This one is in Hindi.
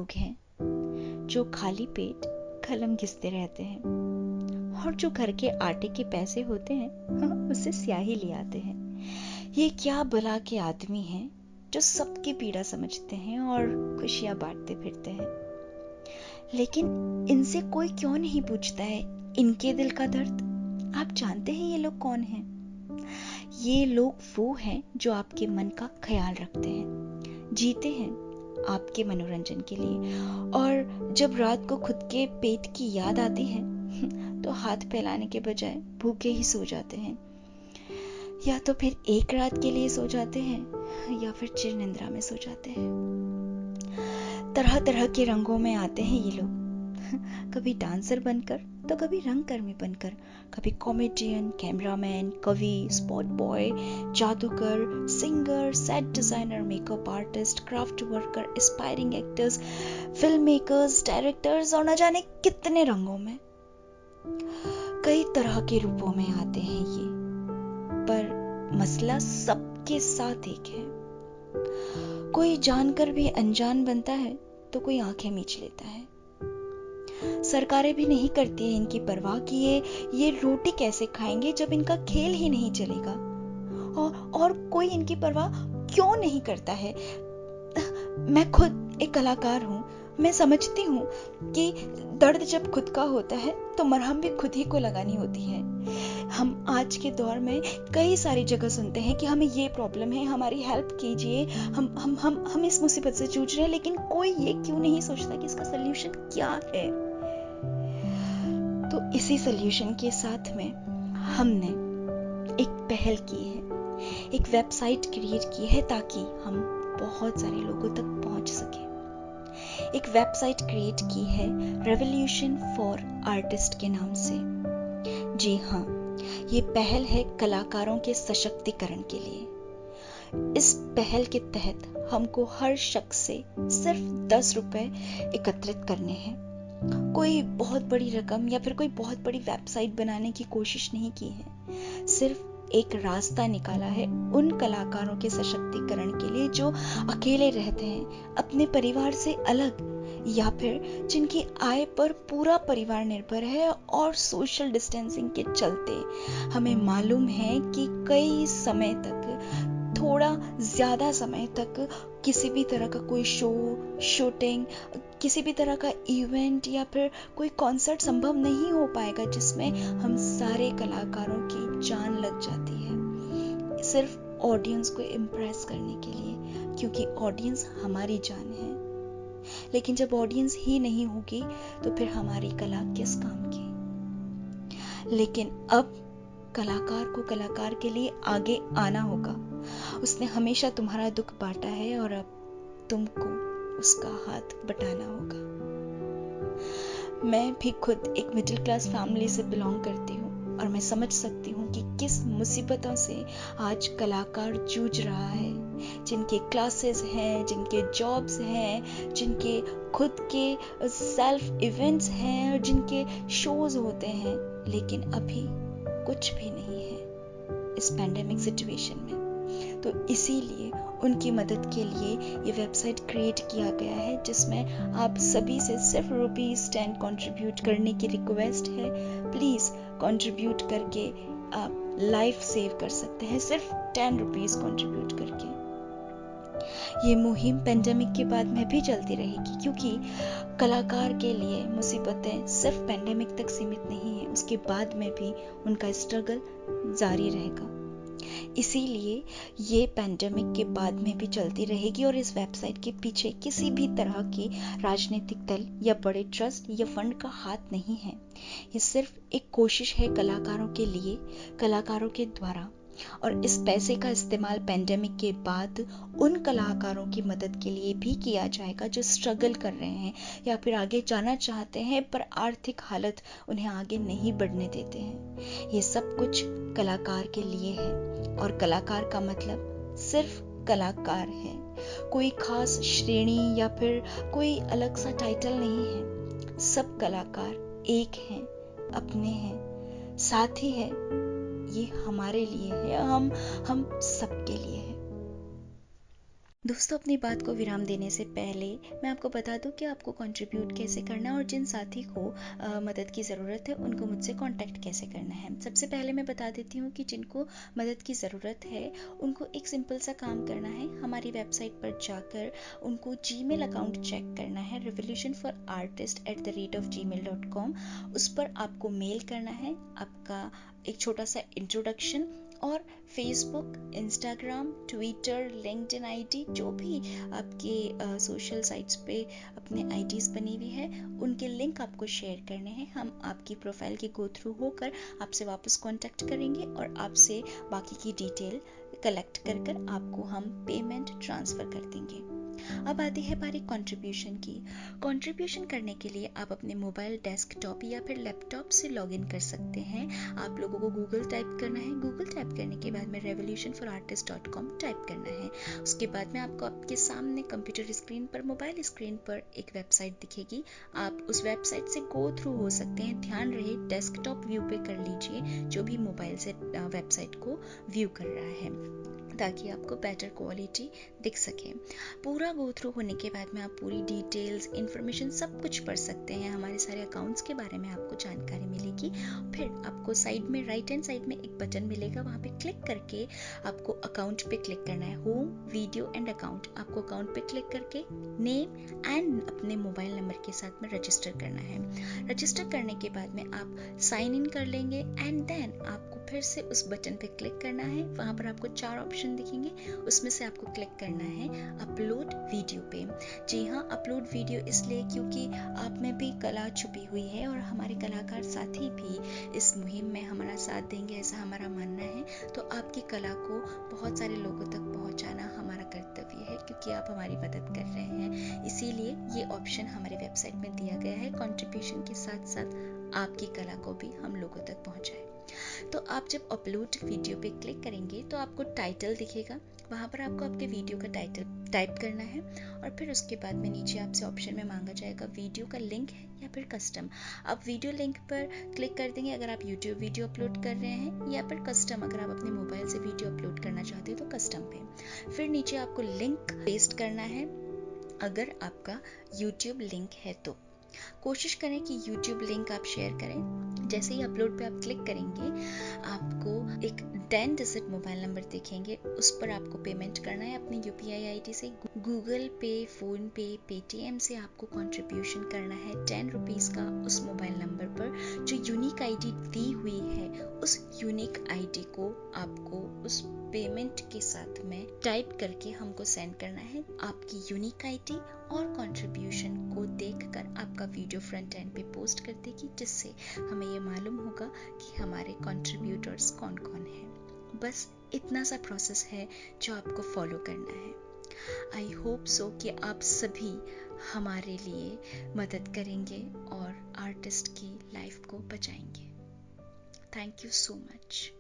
लोग हैं जो खाली पेट कलम घिसते रहते हैं और जो घर के आटे के पैसे होते हैं उससे स्याही ले आते हैं। ये क्या भला के आदमी हैं जो सबकी पीड़ा समझते हैं और खुशियां बांटते फिरते हैं, लेकिन इनसे कोई क्यों नहीं पूछता है इनके दिल का दर्द। आप जानते हैं ये लोग कौन हैं? ये लोग वो हैं जो आपके मन का ख्याल रखते हैं, जीते हैं आपके मनोरंजन के लिए, और जब रात को खुद के पेट की याद आती है तो हाथ फैलाने के बजाय भूखे ही सो जाते हैं, या तो फिर एक रात के लिए सो जाते हैं या फिर चिर निद्रा में सो जाते हैं। तरह तरह के रंगों में आते हैं ये लोग, कभी डांसर बनकर तो कभी रंगकर्मी बनकर, कभी कॉमेडियन, कैमरामैन, कवि, स्पॉट बॉय, जादूगर, singer, set designer, makeup artist, craft worker, aspiring actors, film makers, directors और न जाने कितने रंगों में, कई तरह के रूपों में आते हैं ये। पर मसला सबके साथ एक है, कोई जानकर भी अनजान बनता है तो कोई आंखें मीच लेता है। सरकारें भी नहीं करती है इनकी परवाह कि ये रोटी कैसे खाएंगे जब इनका खेल ही नहीं चलेगा, और कोई इनकी परवाह क्यों नहीं करता है। मैं खुद एक कलाकार हूँ, मैं समझती हूँ कि दर्द जब खुद का होता है तो मरहम भी खुद ही को लगानी होती है। हम आज के दौर में कई सारी जगह सुनते हैं कि हमें ये प्रॉब्लम है, हमारी हेल्प कीजिए, हम इस मुसीबत से जूझ रहे हैं, लेकिन कोई ये क्यों नहीं सोचता कि इसका सल्यूशन क्या है। तो इसी सल्यूशन के साथ में हमने एक पहल की है, एक वेबसाइट क्रिएट की है ताकि हम बहुत सारे लोगों तक पहुंच सके। एक वेबसाइट क्रिएट की है रेवोल्यूशन फॉर आर्टिस्ट के नाम से। जी हाँ, ये पहल है कलाकारों के सशक्तिकरण के लिए। इस पहल के तहत हमको हर शख्स से सिर्फ 10 रुपए एकत्रित करने हैं। कोई बहुत बड़ी रकम या फिर कोई बहुत बड़ी वेबसाइट बनाने की कोशिश नहीं की है, सिर्फ एक रास्ता निकाला है उन कलाकारों के सशक्तिकरण के लिए जो अकेले रहते हैं, अपने परिवार से अलग, या फिर जिनकी आय पर पूरा परिवार निर्भर है और सोशल डिस्टेंसिंग के चलते हमें मालूम है कि कई समय तक, थोड़ा ज्यादा समय तक किसी भी तरह का कोई शो, शूटिंग, किसी भी तरह का इवेंट या फिर कोई कॉन्सर्ट संभव नहीं हो पाएगा जिसमें हम सारे कलाकारों की जान लग जाती है, सिर्फ ऑडियंस को इम्प्रेस करने के लिए, क्योंकि ऑडियंस हमारी जान है। लेकिन जब ऑडियंस ही नहीं होगी तो फिर हमारी कला किस काम की। लेकिन अब कलाकार को कलाकार के लिए आगे आना होगा। उसने हमेशा तुम्हारा दुख बांटा है और अब तुमको उसका हाथ बटाना होगा। मैं भी खुद एक मिडिल क्लास फैमिली से बिलोंग करती हूँ और मैं समझ सकती हूँ कि किस मुसीबतों से आज कलाकार जूझ रहा है, जिनके क्लासेस हैं, जिनके जॉब्स हैं, जिनके खुद के सेल्फ इवेंट्स हैं और जिनके शोज होते हैं, लेकिन अभी कुछ भी नहीं है इस पैंडेमिक सिचुएशन में। तो इसीलिए उनकी मदद के लिए ये वेबसाइट क्रिएट किया गया है, जिसमें आप सभी से सिर्फ ₹10 कंट्रीब्यूट करने की रिक्वेस्ट है। प्लीज कंट्रीब्यूट करके आप लाइफ सेव कर सकते हैं, सिर्फ ₹10 कंट्रीब्यूट करके। ये मुहिम पेंडेमिक के बाद में भी चलती रहेगी, क्योंकि कलाकार के लिए मुसीबतें सिर्फ पेंडेमिक तक सीमित नहीं है, उसके बाद में भी उनका स्ट्रगल जारी रहेगा। इसीलिए ये पेंडेमिक के बाद में भी चलती रहेगी और इस वेबसाइट के पीछे किसी भी तरह की राजनीतिक दल या बड़े ट्रस्ट या फंड का हाथ नहीं है। ये सिर्फ एक कोशिश है कलाकारों के लिए, कलाकारों के द्वारा, और इस पैसे का इस्तेमाल पेंडेमिक के बाद उन कलाकारों की मदद के लिए भी किया जाएगा जो स्ट्रगल कर रहे हैं या फिर आगे जाना चाहते हैं पर आर्थिक हालत उन्हें आगे नहीं बढ़ने देते हैं। ये सब कुछ कलाकार के लिए है और कलाकार का मतलब सिर्फ कलाकार है, कोई खास श्रेणी या फिर कोई अलग सा टाइटल नहीं है। सब कलाकार एक हैं, अपने हैं, साथी है। ये हमारे लिए है, हम सबके लिए है। दोस्तों, अपनी बात को विराम देने से पहले मैं आपको बता दूं कि आपको कंट्रीब्यूट कैसे करना है और जिन साथी को मदद की ज़रूरत है उनको मुझसे कांटेक्ट कैसे करना है। सबसे पहले मैं बता देती हूँ कि जिनको मदद की ज़रूरत है उनको एक सिंपल सा काम करना है। हमारी वेबसाइट पर जाकर उनको जीमेल अकाउंट चेक करना है, revolutionforartist@gmail.com। उस पर आपको मेल करना है आपका एक छोटा सा इंट्रोडक्शन और Facebook, Instagram, Twitter, LinkedIn ID, जो भी आपके सोशल साइट्स पे अपने आईडीज बनी हुई है उनके लिंक आपको शेयर करने हैं। हम आपकी प्रोफाइल के गो थ्रू होकर आपसे वापस कांटेक्ट करेंगे और आपसे बाकी की डिटेल कलेक्ट कर कर आपको हम पेमेंट ट्रांसफ़र कर देंगे। अब आती है बारी कंट्रीब्यूशन की। कंट्रीब्यूशन करने के लिए आप अपने मोबाइल, डेस्कटॉप या फिर लैपटॉप से लॉगिन कर सकते हैं। आप लोगों को गूगल टाइप करना है। गूगल टाइप करने के बाद में revolutionforartist.com टाइप करना है। उसके बाद में आपको आपके सामने कंप्यूटर स्क्रीन पर, मोबाइल स्क्रीन पर एक वेबसाइट दिखेगी। आप उस वेबसाइट से गो थ्रू हो सकते हैं। ध्यान रहे डेस्कटॉप व्यू पे कर लीजिए, जो भी मोबाइल से वेबसाइट को व्यू कर रहा है, ताकि आपको बेटर क्वालिटी दिख सके। पूरा गो थ्रू होने के बाद में आप पूरी डिटेल्स, इंफॉर्मेशन सब कुछ पढ़ सकते हैं। हमारे सारे अकाउंट्स के बारे में आपको जानकारी मिलेगी। फिर आपको साइड में, राइट हैंड साइड में एक बटन मिलेगा, वहाँ पे क्लिक करके आपको अकाउंट पे क्लिक करना है। Home, video and account. आपको अकाउंट पे क्लिक करके नेम एंड अपने मोबाइल नंबर के साथ में रजिस्टर करना है। रजिस्टर करने के बाद में आप साइन इन कर लेंगे एंड देन आपको फिर से उस बटन पे क्लिक करना है। वहाँ पर आपको 4 ऑप्शन दिखेंगे, उसमें से आपको क्लिक करना है अपलोड वीडियो पे। जी हाँ, अपलोड वीडियो इसलिए क्योंकि आप में भी कला छुपी हुई है और हमारे कलाकार साथी भी इस मुहिम में हमारा साथ देंगे, ऐसा हमारा मानना है। तो आपकी कला को बहुत सारे लोगों तक पहुँचाना हमारा कर्तव्य है, क्योंकि आप हमारी मदद कर रहे हैं। इसीलिए ये ऑप्शन हमारी वेबसाइट में दिया गया है। कंट्रीब्यूशन के साथ साथ आपकी कला को भी हम लोगों तक पहुँचाएं। तो आप जब अपलोड वीडियो पे क्लिक करेंगे तो आपको टाइटल दिखेगा। वहाँ पर आपको आपके वीडियो का टाइटल टाइप करना है और फिर उसके बाद में नीचे आपसे ऑप्शन में मांगा जाएगा वीडियो का लिंक या फिर कस्टम। आप वीडियो लिंक पर क्लिक कर देंगे अगर आप यूट्यूब वीडियो अपलोड कर रहे हैं, या फिर कस्टम अगर आप अपने मोबाइल से वीडियो अपलोड करना चाहते हैं तो कस्टम पे। फिर नीचे आपको लिंक पेस्ट करना है अगर आपका यूट्यूब लिंक है तो। कोशिश करें कि YouTube लिंक आप शेयर करें। जैसे ही अपलोड पे आप क्लिक करेंगे आपको एक 10 डिजिट मोबाइल नंबर दिखेंगे, उस पर आपको पेमेंट करना है अपनी UPI ID से। गूगल पे, फोन पे, पेटीएम से आपको कंट्रीब्यूशन करना है 10 रुपीज़ का उस मोबाइल नंबर पर। जो यूनिक ID दी हुई है उस यूनिक ID को आपको उस पेमेंट के साथ में टाइप करके हमको सेंड करना है। आपकी यूनिक ID और कंट्रीब्यूशन को देखकर आपका वीडियो फ्रंट एंड पे पोस्ट कर देगी, जिससे हमें ये मालूम होगा कि हमारे कंट्रीब्यूटर्स कौन कौन हैं। बस इतना सा प्रोसेस है जो आपको फॉलो करना है। आई होप सो कि आप सभी हमारे लिए मदद करेंगे और आर्टिस्ट की लाइफ को बचाएंगे। Thank you so much.